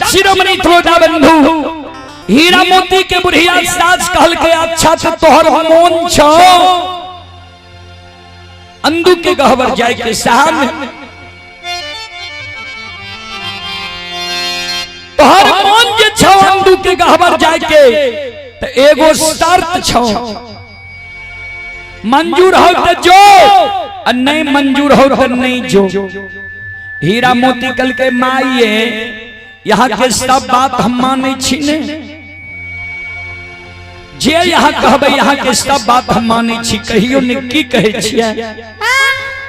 शिरोमणि त्रोदा बंधु हीरा मोती के बुढ़िया साज कहल के अच्छा तो तोहर मोन छो अंधु के गहवर जाए के साहब तोहर मोन जे छो अंधु के गहवर जाए के तो एगो शर्त छो मंजूर हो तो जो और नहीं मंजूर हो तो नहीं जो। हीरा मोती कल के माइए यहाँ के सब बात हम माने छीने जे यहाँ कहबे यहाँ के सब बात हम माने छी कहियो ने की कहे छिया।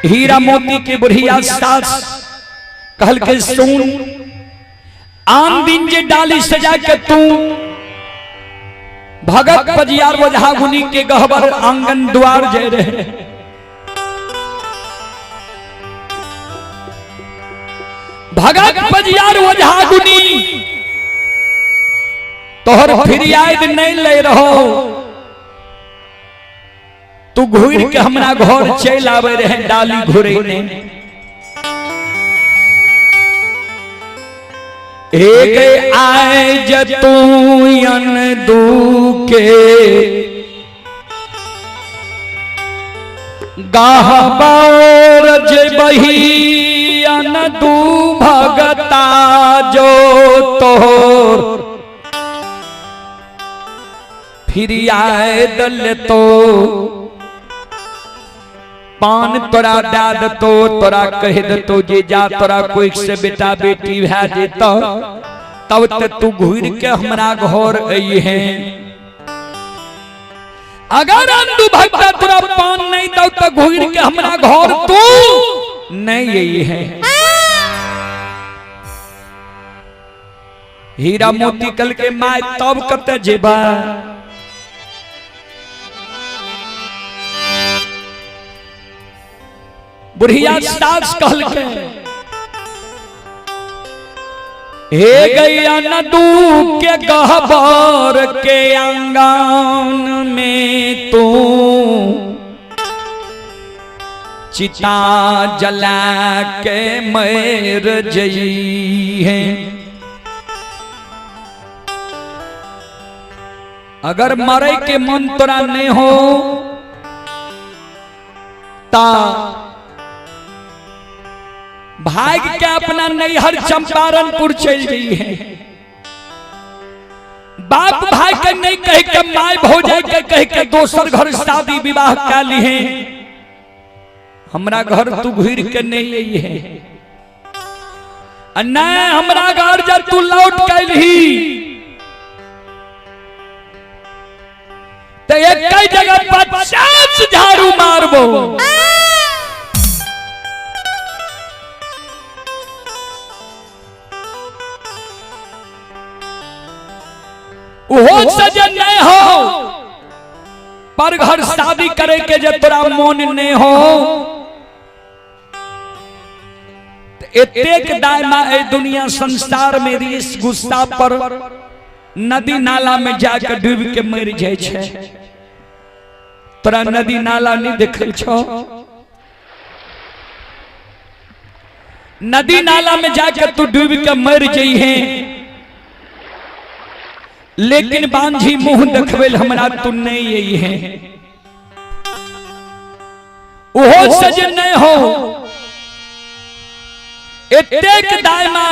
हीरा मोती के बुढ़िया सास कहल के सुन आन दिन जे डाली सजा के तू भगत पजियार वजहा गुनी के गहबर आंगन द्वार जे रहे भगत पजियार वजहा गुनी तोहर फिरियाद नहीं ले रहो तू घूर के हमरा घर चल आवे रहे डाली घुरे ने एक आए जतूयन दूके गाहबर जे बही अन दू भगता जो तोर फिर आए दल तो पान तोरा दाद तो तोरा कह दे तो जे जा तोरा कोई से बेटा बेटी भै जेतो तब ते तू घूर के हमरा घर आई है। अगर अंधु भक्ता तोरा पान नहीं दो तो घूर के हमरा घर तू नहीं आई है। हीरा मोती कल के माय तब कते जेबा बुढ़िया सास कहल के हे गैया नदू के गहबर के आंगन में तू चिता जला के मर जई है। अगर मरे के मन तोरा नहीं हो ता भाग के अपना नैहर चंपारणपुर चल गई है। बाप भाई के नहीं कह के माय भौजाई के कह के दोसर घर शादी विवाह कर ली है। हमरा घर तू घूर के नहीं आई है न हमरा घर जब तू लौट कर ही तो एक कई जगह 50 झाड़ू मारबो। वो सजन नहीं हो पर घर शादी करे के जब तोरा मोन नहीं हो एतेक दायमा ए दुनिया संसार में रीस गुस्सा पर नदी नाला में जाकर डूब के मर जाए छे। तोरा नदी नाला नहीं देखल छो नदी नाला में जाकर तू डूब के मर जाई है लेकिन बांझी मुंह देखबेल हमरा तू नहीं यही है। ओहो सजन नहीं हो एतेक दायमा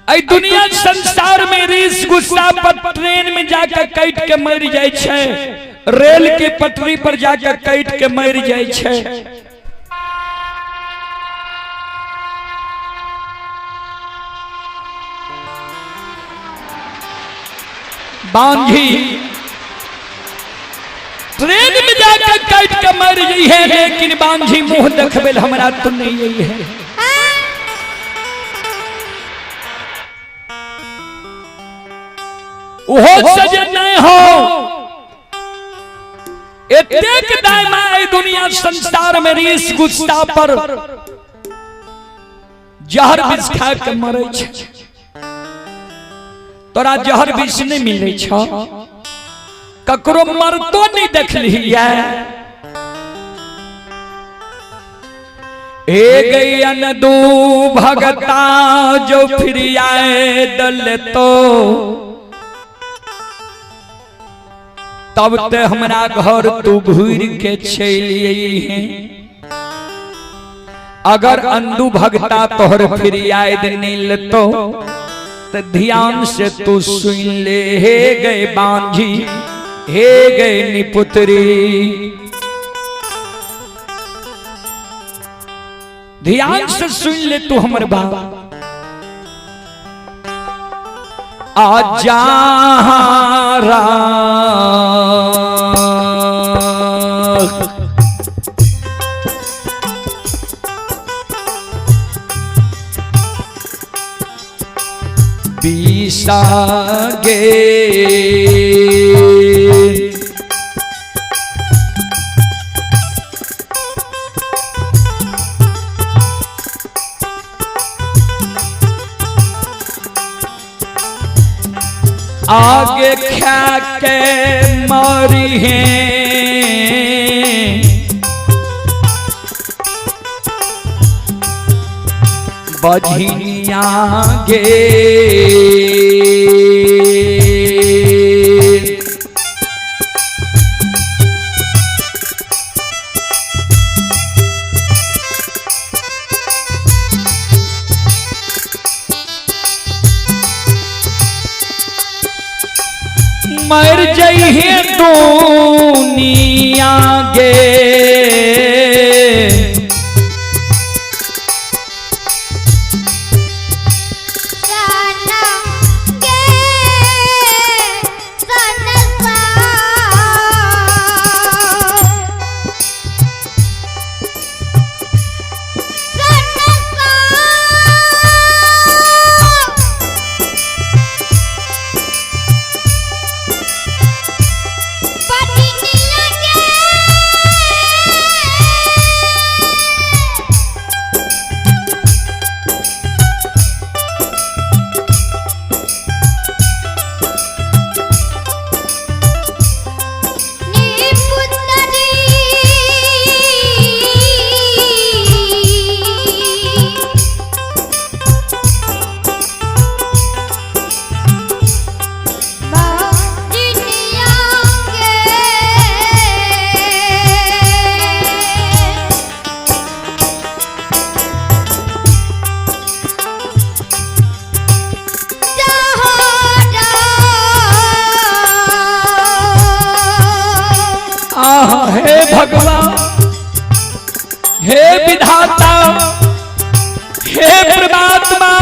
आई दुनिया संसार में रीस गुस्सा पर ट्रेन में जाकर कैट के मर जाए छे रेल के पटरी पर जाकर कैट के मर जाए छे। बांझी ट्रेन में जाकर कैट के मर गई है लेकिन बांझी मुंह देखबेल हमरा तो नहीं यही है। ओहो सजन नहीं हो एतेक दायमा ए दुनिया संसार में रीस गुस्सा पर जहर विष खा के मरे छे। तोरा जहर विष नहीं मिले छो ककरो मरतो नहीं देखली है ए गई अनदू भगता जो फिर आए दल तो तब ते हमरा घर तू घूर के चली है। अगर अंधु भगता तोहर फिर आए नील तो ध्यान से तू सुन ले। हे गए बांझी हे गए निपुत्री, ध्यान से सुन ले तू हमर बाबा। आजा बीसागे आगे खा के मरी है बझिया गे। मर जइहे दुनिया गे हे भगवान हे विधाता हे परमात्मा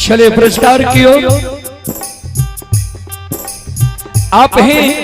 चले पुरस्कार की ओर। आप हैं